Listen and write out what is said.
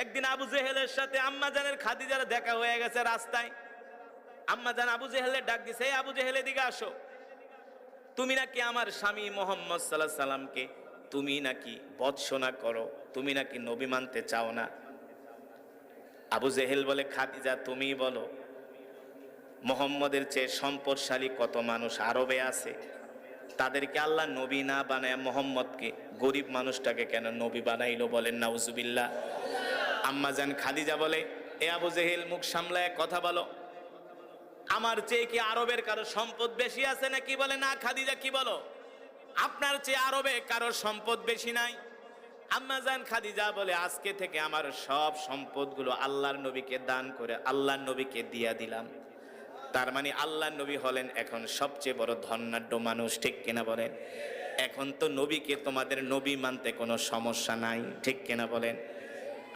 একদিন আবু জেহেলের সাথে আম্মাজানের খাদিজার দেখা হয়ে গেছে রাস্তায়। আম্মাজান আবু জেহেলের ডাক দিছে, এই আবু জেহেল এদিকে আসো, তুমি নাকি আমার স্বামী মোহাম্মদ সাল্লাল্লাহু আলাইহি সাল্লামকে তুমি নাকি বৎসনা করো, তুমি নাকি নবী মানতে চাও না। আবু জেহেল বলে, খাদিজা তুমি বলো, মোহাম্মদের চেয়ে সম্পদশালী কত মানুষ আরবে আছে, তাদেরকে আল্লাহ নবী না বানায় মোহাম্মদকে গরিব মানুষটাকে কেন নবী বানাইলো? বলেন নাউজুবিল্লাহ। আম্মাজান খাদিজা বলে, এ আবু জেহেল মুখ সামলায় কথা বলো, আমার চেয়ে কি আরবের কারো সম্পদ বেশি আছে নাকি? বলে না খাদিজা, কি বলো, আপনার চেয়ে আরবে কারো সম্পদ বেশি নাই। আম্মাজান খাদিজা বলে, আজকে থেকে আমার সব সম্পদগুলো আল্লাহর নবীকে দান করে আল্লাহর নবীকে দিয়া দিলাম। তার মানে আল্লাহর নবী হলেন এখন সবচেয়ে বড় ধনাঢ্য মানুষ, ঠিক কিনা বলেন? এখন তো নবীকে তোমাদের নবী মানতে কোনো সমস্যা নাই, ঠিক কিনা বলেন?